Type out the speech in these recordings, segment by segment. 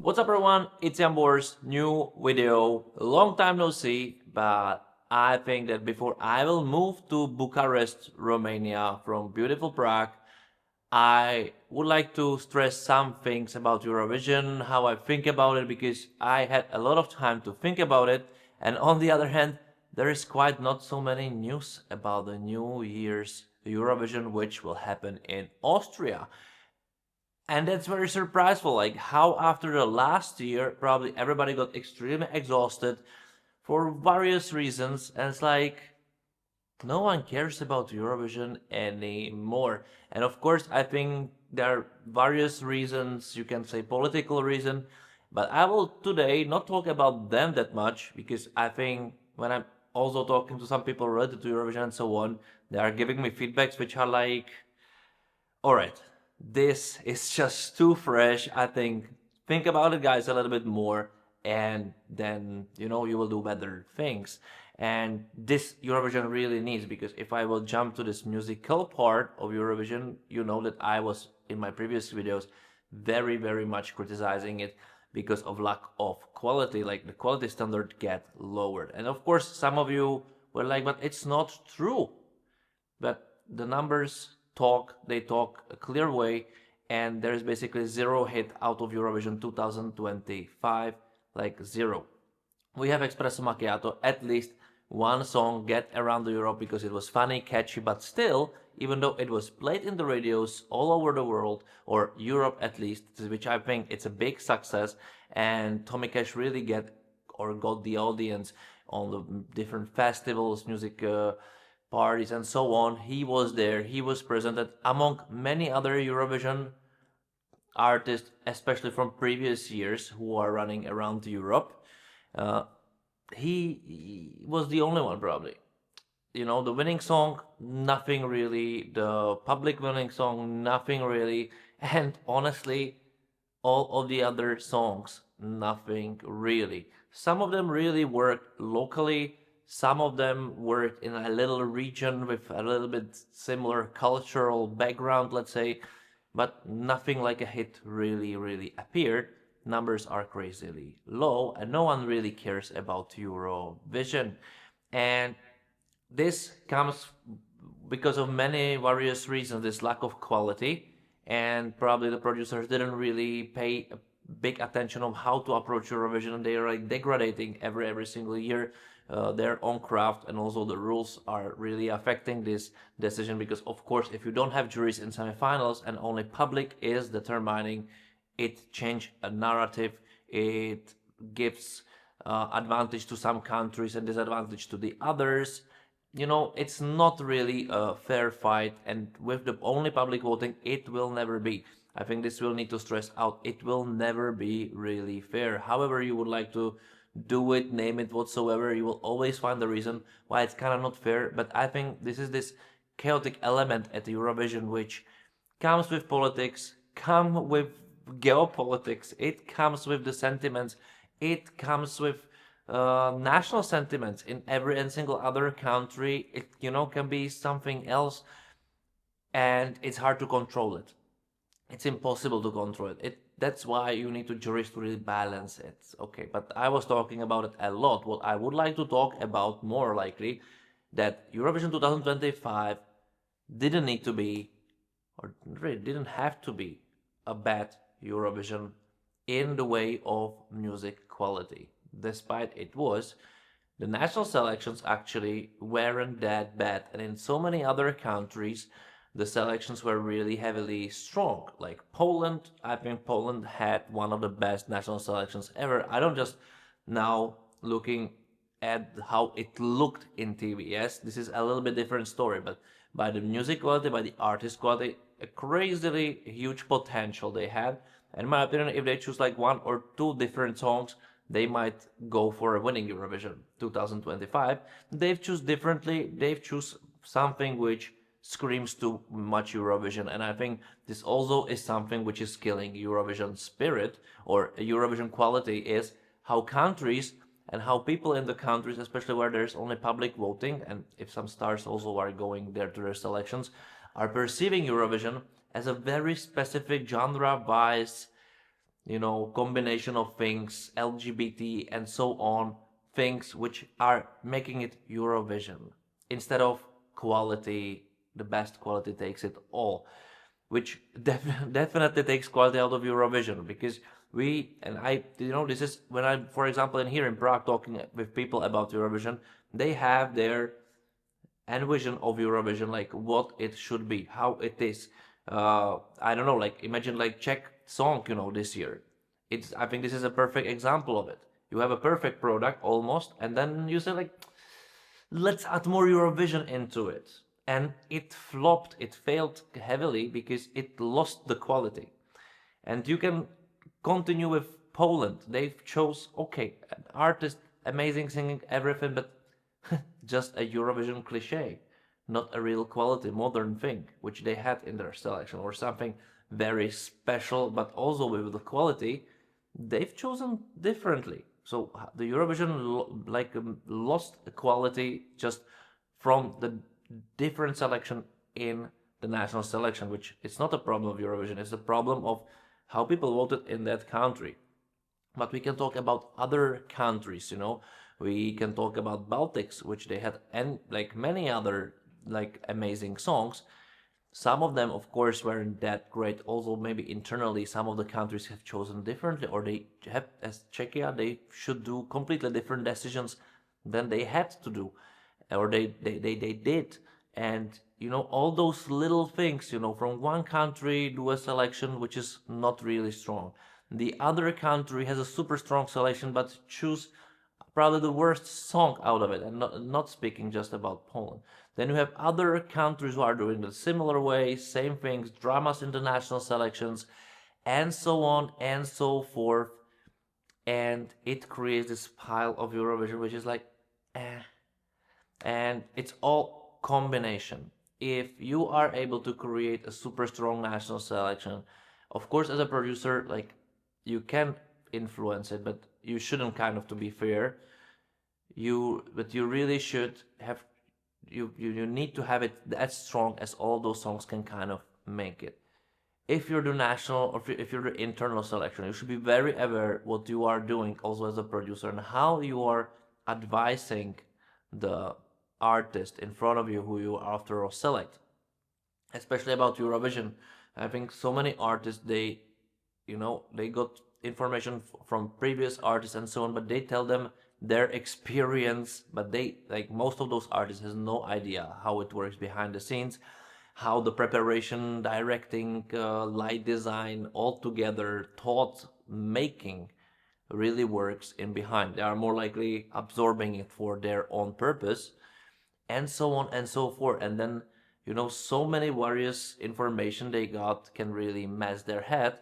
What's up everyone, it's Yambors, new video, long time no see, but I think that before I will move to Bucharest, Romania from beautiful Prague, I would like to stress some things about Eurovision, how I think about it, because I had a lot of time to think about it, and on the other hand, there is quite not so many news about the New Year's Eurovision, which will happen in Austria. And that's very surpriseful, like how after the last year, probably everybody got extremely exhausted for various reasons, and it's like no one cares about Eurovision anymore. And of course, I think there are various reasons, you can say political reason, but I will today not talk about them that much because I think when I'm also talking to some people related to Eurovision and so on, they are giving me feedbacks which are like, all right, this is just too fresh. I think about it, guys, a little bit more, and then you will do better things. And this Eurovision really needs, because if I will jump to this musical part of Eurovision, you know that I was in my previous videos very much criticizing it because of lack of quality, like the quality standard get lowered. And of course, some of you were like, but it's not true. But the numbers they talk a clear way, and there's basically zero hit out of Eurovision 2025, like zero. We have Espresso Macchiato, at least one song get around Europe because it was funny, catchy, but still, even though it was played in the radios all over the world, or Europe at least, which I think it's a big success, and Tommy Cash really got the audience on the different festivals, music parties and so on. He was there, he was presented among many other Eurovision artists, especially from previous years who are running around Europe. He was the only one probably. The winning song, nothing really. The public winning song, nothing really. And honestly, all of the other songs, nothing really. Some of them really worked locally. Some of them worked in a little region with a little bit similar cultural background, let's say, but nothing like a hit really appeared. Numbers are crazily low, and no one really cares about Eurovision. And this comes because of many various reasons, this lack of quality, and probably the producers didn't really pay big attention of how to approach Eurovision, and they are like degrading every single year their own craft, and also the rules are really affecting this decision, because of course if you don't have juries in semifinals and only public is determining, it changes a narrative, it gives advantage to some countries and disadvantage to the others. It's not really a fair fight, and with the only public voting, it will never be. I think this will need to stress out, it will never be really fair. However you would like to do it, name it whatsoever, you will always find the reason why it's kind of not fair. But I think this is this chaotic element at Eurovision which comes with politics, comes with geopolitics, it comes with the sentiments, it comes with national sentiments in every and single other country. It can be something else, and it's hard to control it. It's impossible to control it. That's why you need to juries to really balance it. Okay, but I was talking about it a lot. What I would like to talk about more likely, that Eurovision 2025 didn't need to be, or really didn't have to be, a bad Eurovision in the way of music quality. Despite it was, the national selections actually weren't that bad, and in so many other countries the selections were really heavily strong. Like Poland, I think Poland had one of the best national selections ever. I don't just now looking at how it looked in TV. Yes, this is a little bit different story, but by the music quality, by the artist quality, a crazily huge potential they had. And in my opinion, if they choose like one or two different songs, they might go for a winning Eurovision 2025. They've choose differently. They've choose something which screams too much Eurovision, and I think this also is something which is killing Eurovision spirit or Eurovision quality, is how countries and how people in the countries, especially where there's only public voting, and if some stars also are going there to their selections, are perceiving Eurovision as a very specific genre-wise combination of things, LGBT and so on, things which are making it Eurovision instead of quality. The best quality takes it all, which definitely takes quality out of Eurovision, because this is when I'm, for example, in here in Prague talking with people about Eurovision, they have their envision of Eurovision, like what it should be, how it is. I don't know, like imagine like Czech song, this year. I think this is a perfect example of it. You have a perfect product almost, and then you say like, let's add more Eurovision into it. And it flopped, it failed heavily because it lost the quality. And you can continue with Poland. They've chose, okay, an artist, amazing singing, everything, but just a Eurovision cliche, not a real quality modern thing, which they had in their selection, or something very special, but also with the quality, they've chosen differently. So the Eurovision lost the quality just from the different selection in the national selection, which it's not a problem of Eurovision, it's a problem of how people voted in that country. But we can talk about other countries, we can talk about Baltics, which they had, and like many other like amazing songs. Some of them, of course, weren't that great. Also, maybe internally, some of the countries have chosen differently, or they have, as Czechia, they should do completely different decisions than they had to do, or they did. And all those little things, from one country do a selection which is not really strong. The other country has a super strong selection, but choose probably the worst song out of it, and not speaking just about Poland. Then you have other countries who are doing it similar way, same things, dramas, international selections, and so on and so forth. And it creates this pile of Eurovision, which is like, eh. And it's all combination. If you are able to create a super strong national selection, of course, as a producer, like you can influence it, but you shouldn't, kind of, to be fair. But you really should have, you need to have it as strong as all those songs can kind of make it. If you're the national, or if you're the internal selection, you should be very aware what you are doing also as a producer, and how you are advising the artist in front of you who you after all select. Especially about Eurovision, I think so many artists, they got information from previous artists and so on, but they tell them their experience, but they, like most of those artists, has no idea how it works behind the scenes, how the preparation, directing, light design, all together, thought making really works in behind. They are more likely absorbing it for their own purpose, and so on and so forth. And then so many various information they got can really mess their head,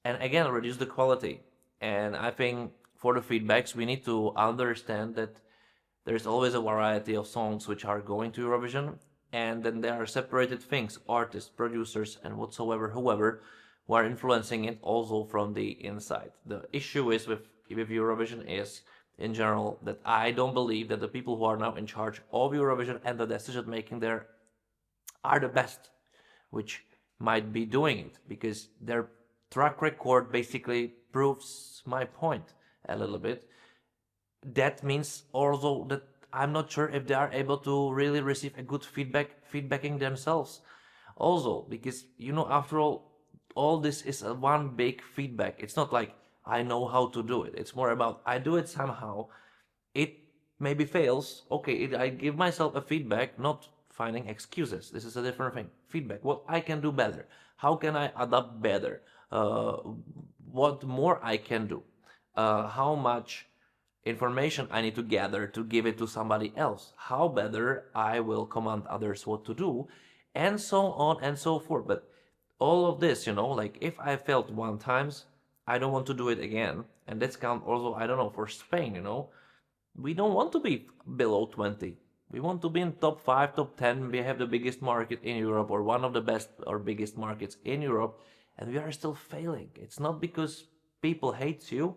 and again reduce the quality. And I think for the feedbacks, we need to understand that there's always a variety of songs which are going to Eurovision, and then there are separated things, artists, producers, and whatsoever, whoever, who are influencing it also from the inside. The issue is with Eurovision is, in general, that I don't believe that the people who are now in charge of Eurovision and the decision making there are the best, which might be doing it, because their track record basically proves my point a little bit. That means also that I'm not sure if they are able to really receive a good feedbacking themselves also, because after all this is a one big feedback. It's not like I know how to do it. It's more about I do it somehow. It maybe fails. Okay, I give myself a feedback, not finding excuses. This is a different thing. Feedback. What I can do better. How can I adapt better? What more I can do? How much information I need to gather to give it to somebody else? How better I will command others what to do? And so on and so forth. But all of this, like if I failed one times, I don't want to do it again. And that's count also, I don't know, for Spain, we don't want to be below 20. We want to be in top 5, top 10. We have the biggest market in Europe, or one of the best or biggest markets in Europe, and we are still failing. It's not because people hate you,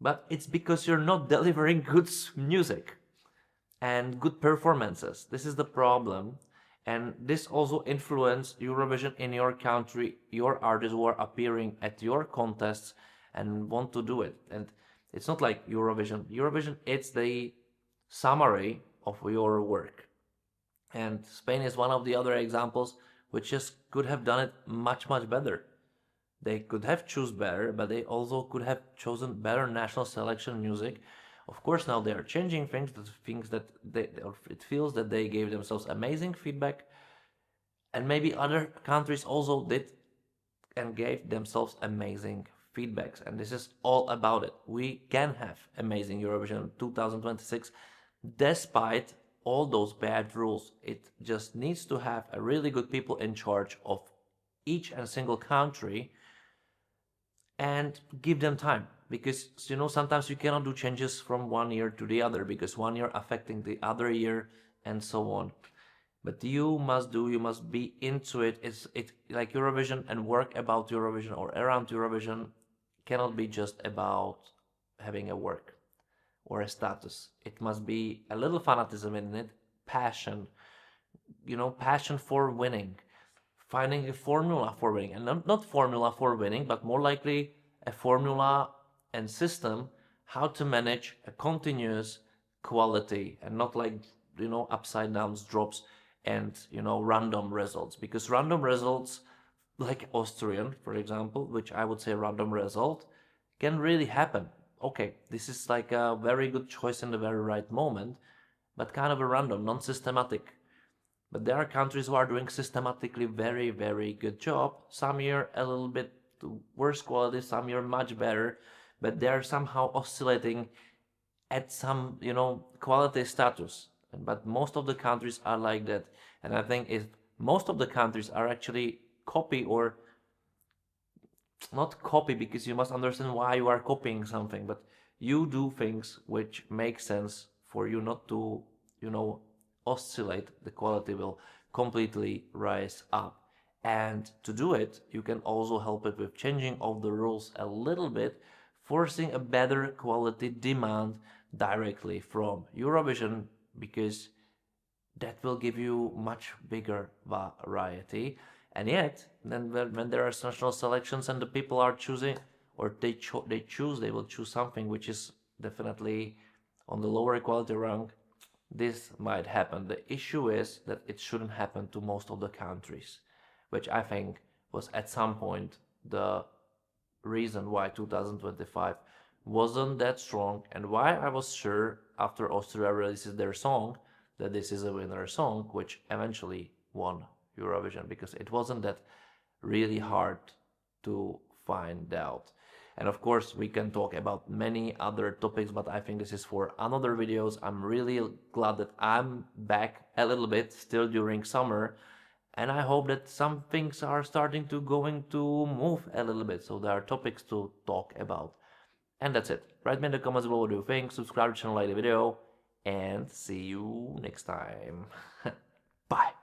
but it's because you're not delivering good music and good performances. This is the problem. And this also influenced Eurovision in your country, your artists who are appearing at your contests and want to do it. And it's not like Eurovision. Eurovision, it's the summary of your work. And Spain is one of the other examples which just could have done it much, much better. They could have chosen better, but they also could have chosen better national selection music. Of course, now they are changing things, it feels that they gave themselves amazing feedback, and maybe other countries also did and gave themselves amazing feedbacks. And this is all about it. We can have amazing Eurovision 2026 despite all those bad rules. It just needs to have a really good people in charge of each and single country and give them time, because sometimes you cannot do changes from one year to the other because one year affecting the other year and so on. But you must be into it. It's like Eurovision, and work about Eurovision or around Eurovision cannot be just about having a work or a status. It must be a little fanatism in it, passion, passion for winning, finding a formula for winning, and not formula for winning, but more likely a formula and system how to manage a continuous quality, and not like upside down drops and random results. Because random results like Austrian, for example, which I would say random result, can really happen. Okay, this is like a very good choice in the very right moment, but kind of a random, non-systematic. But there are countries who are doing systematically very, very good job. Some year a little bit worse quality, some year much better, but they're somehow oscillating at some, quality status. But most of the countries are like that. And I think if most of the countries are actually copy, or not copy, because you must understand why you are copying something, but you do things which make sense for you not to, oscillate, the quality will completely rise up. And to do it, you can also help it with changing of the rules a little bit, forcing a better quality demand directly from Eurovision, because that will give you much bigger variety. And yet, then when there are national selections and the people are choosing, or they will choose something which is definitely on the lower quality rank, this might happen. The issue is that it shouldn't happen to most of the countries, which I think was at some point the reason why 2025 wasn't that strong, and why I was sure after Austria releases their song that this is a winner song, which eventually won Eurovision, because it wasn't that really hard to find out. And of course, we can talk about many other topics, but I think this is for another videos. I'm really glad that I'm back a little bit still during summer, and I hope that some things are starting to move a little bit, so there are topics to talk about. And that's it. Write me in the comments below what you think, subscribe to the channel, like the video, and see you next time. Bye.